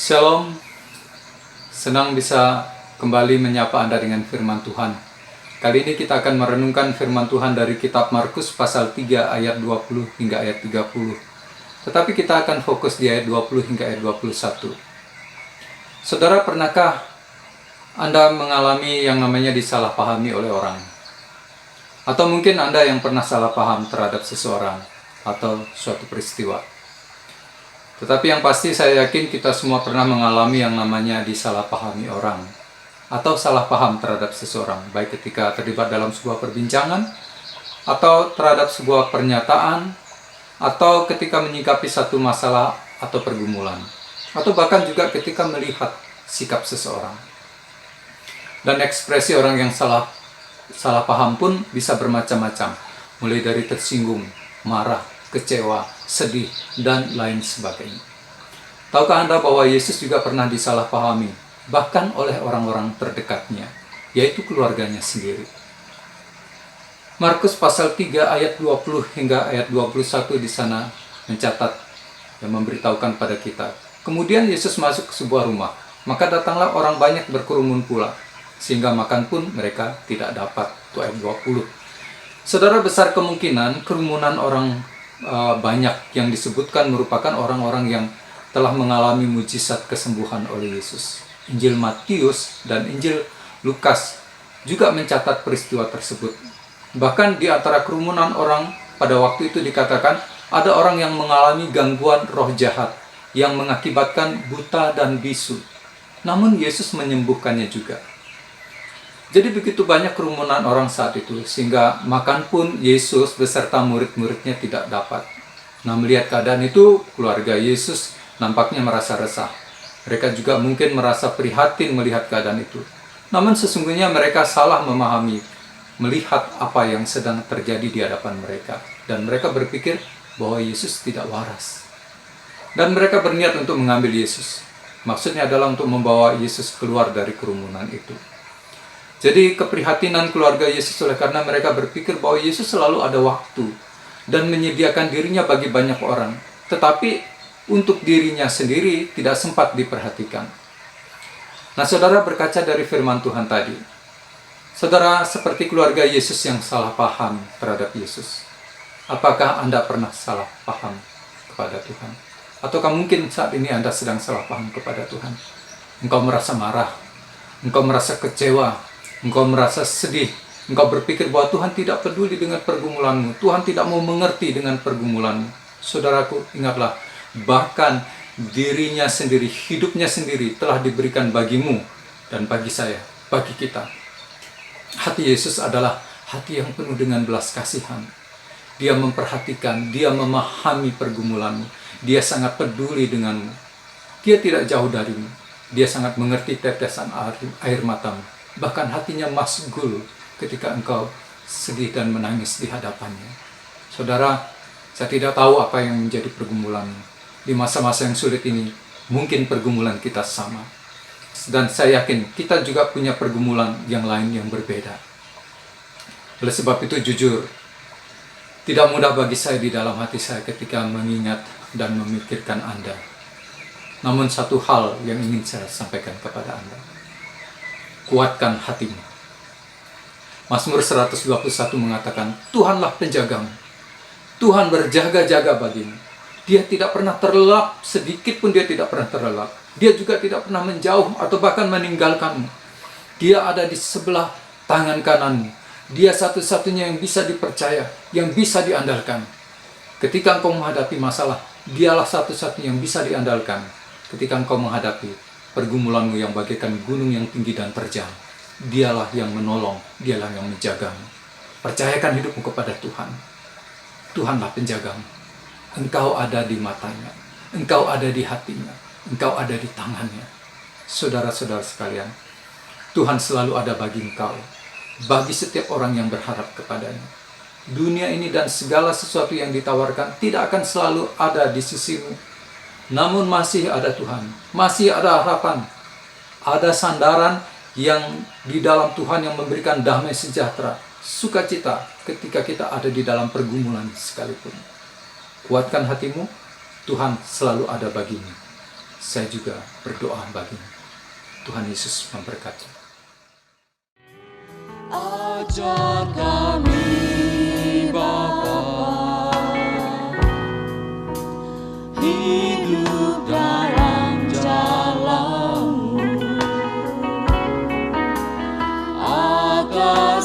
Shalom, senang bisa kembali menyapa Anda dengan firman Tuhan. Kali ini kita akan merenungkan firman Tuhan dari kitab Markus pasal 3 ayat 20 hingga ayat 30. Tetapi kita akan fokus di ayat 20 hingga ayat 21. Saudara, pernahkah Anda mengalami yang namanya disalahpahami oleh orang? Atau mungkin Anda yang pernah salah paham terhadap seseorang atau suatu peristiwa? Tetapi yang pasti saya yakin kita semua pernah mengalami yang namanya disalahpahami orang atau salah paham terhadap seseorang, baik ketika terlibat dalam sebuah perbincangan atau terhadap sebuah pernyataan atau ketika menyikapi satu masalah atau pergumulan atau bahkan juga ketika melihat sikap seseorang. Dan ekspresi orang yang salah paham pun bisa bermacam-macam, mulai dari tersinggung, marah, kecewa, sedih, dan lain sebagainya. Tahukah Anda bahwa Yesus juga pernah disalahpahami, bahkan oleh orang-orang terdekatnya, yaitu keluarganya sendiri. Markus pasal 3 ayat 20 hingga ayat 21 di sana mencatat dan memberitahukan pada kita. Kemudian Yesus masuk ke sebuah rumah, maka datanglah orang banyak berkerumun pula, sehingga makan pun mereka tidak dapat. Itu ayat 20. Saudara, besar kemungkinan kerumunan orang banyak yang disebutkan merupakan orang-orang yang telah mengalami mujizat kesembuhan oleh Yesus. Injil Matius dan Injil Lukas juga mencatat peristiwa tersebut. Bahkan di antara kerumunan orang pada waktu itu dikatakan ada orang yang mengalami gangguan roh jahat yang mengakibatkan buta dan bisu. Namun Yesus menyembuhkannya juga. Jadi begitu banyak kerumunan orang saat itu, sehingga makan pun Yesus beserta murid-muridnya tidak dapat. Nah, melihat keadaan itu, keluarga Yesus nampaknya merasa resah. Mereka juga mungkin merasa prihatin melihat keadaan itu. Namun sesungguhnya mereka salah memahami, melihat apa yang sedang terjadi di hadapan mereka. Dan mereka berpikir bahwa Yesus tidak waras. Dan mereka berniat untuk mengambil Yesus. Maksudnya adalah untuk membawa Yesus keluar dari kerumunan itu. Jadi keprihatinan keluarga Yesus oleh karena mereka berpikir bahwa Yesus selalu ada waktu dan menyediakan dirinya bagi banyak orang. Tetapi untuk dirinya sendiri tidak sempat diperhatikan. Nah, saudara, berkaca dari firman Tuhan tadi, saudara seperti keluarga Yesus yang salah paham terhadap Yesus. Apakah Anda pernah salah paham kepada Tuhan? Ataukah mungkin saat ini Anda sedang salah paham kepada Tuhan? Engkau merasa marah, engkau merasa kecewa, engkau merasa sedih, engkau berpikir bahwa Tuhan tidak peduli dengan pergumulanmu, Tuhan tidak mau mengerti dengan pergumulanmu. Saudaraku, ingatlah, bahkan dirinya sendiri, hidupnya sendiri telah diberikan bagimu dan bagi saya, bagi kita. Hati Yesus adalah hati yang penuh dengan belas kasihan. Dia memperhatikan, dia memahami pergumulanmu, dia sangat peduli denganmu. Dia tidak jauh darimu, dia sangat mengerti tetesan air matamu. Bahkan hatinya masgul ketika engkau sedih dan menangis di hadapannya. Saudara, saya tidak tahu apa yang menjadi pergumulanmu. Di masa-masa yang sulit ini, mungkin pergumulan kita sama. Dan saya yakin kita juga punya pergumulan yang lain yang berbeda. Oleh sebab itu jujur, tidak mudah bagi saya di dalam hati saya ketika mengingat dan memikirkan Anda. Namun satu hal yang ingin saya sampaikan kepada Anda. Kuatkan hatimu. Mazmur 121 mengatakan, Tuhanlah penjagamu. Tuhan berjaga-jaga bagimu. Dia tidak pernah terlelap, sedikit pun dia tidak pernah terlelap. Dia juga tidak pernah menjauh atau bahkan meninggalkanmu. Dia ada di sebelah tangan kananmu. Dia satu-satunya yang bisa dipercaya, yang bisa diandalkan. Ketika engkau menghadapi masalah, dialah satu-satunya yang bisa diandalkan. Ketika engkau menghadapi pergumulanmu yang bagaikan gunung yang tinggi dan terjal, dialah yang menolong, dialah yang menjagamu. Percayakan hidupmu kepada Tuhan. Tuhanlah penjagamu. Engkau ada di matanya, engkau ada di hatinya, engkau ada di tangannya. Saudara-saudara sekalian, Tuhan selalu ada bagi engkau, bagi setiap orang yang berharap kepadanya. Dunia ini dan segala sesuatu yang ditawarkan tidak akan selalu ada di sisimu. Namun masih ada Tuhan, masih ada harapan, ada sandaran yang di dalam Tuhan yang memberikan damai sejahtera, sukacita ketika kita ada di dalam pergumulan sekalipun. Kuatkan hatimu, Tuhan selalu ada bagimu. saya juga berdoa baginya. Tuhan Yesus memberkati. Ajar kami Bapa, hidup dalam jalan-Mu, agar